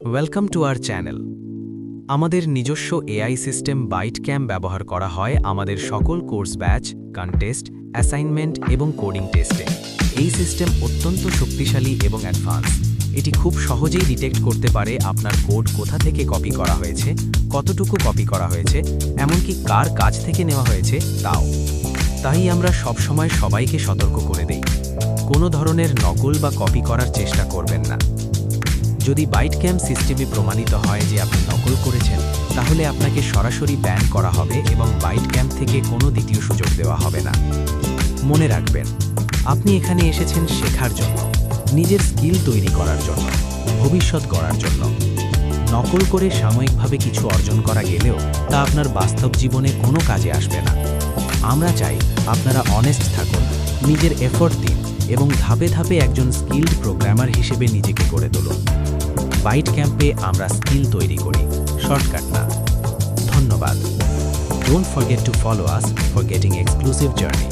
Welcome to our channel. আমাদের নিজস্ব AI system বাইটক্যাম ব্যবহার করা হয় আমাদের সকল কোর্স ব্যাচ, কন্টেস্ট, অ্যাসাইনমেন্ট এবং কোডিং টেস্টে। এই সিস্টেম অত্যন্ত শক্তিশালী এবং অ্যাডভান্স। এটি খুব সহজেই ডিটেক্ট করতে পারে আপনার কোড কোথা থেকে কপি করা হয়েছে, কতটুকু কপি করা হয়েছে, এমনকি কার কাছ থেকে নেওয়া হয়েছে তাও। তাই আমরা সবসময় সবাইকে সতর্ক করে দেই, কোনো ধরনের নকল বা কপি করার চেষ্টা করবেন না। যদি বাইটক্যাম সিস্টেমে প্রমাণিত হয় যে আপনি নকল করেছেন, তাহলে আপনাকে সরাসরি ব্যান করা হবে এবং বাইটক্যাম থেকে কোনো দ্বিতীয় সুযোগ দেওয়া হবে না। মনে রাখবেন, আপনি এখানে এসেছেন শেখার জন্য, নিজের স্কিল তৈরি করার জন্য, ভবিষ্যৎ গড়ার জন্য। নকল করে সাময়িকভাবে কিছু অর্জন করা গেলেও তা আপনার বাস্তব জীবনে কোনো কাজে আসবে না। আমরা চাই আপনারা অনেস্ট থাকুন, নিজের এফোর্ট দিন এবং ধাপে ধাপে একজন স্কিলড প্রোগ্রামার হিসেবে নিজেকে গড়ে তুলুন। বাইটক্যাম্পে আমরা স্কিল তৈরি করি, শর্টকাট না। ধন্যবাদ। Don't forget to follow us for getting exclusive journey.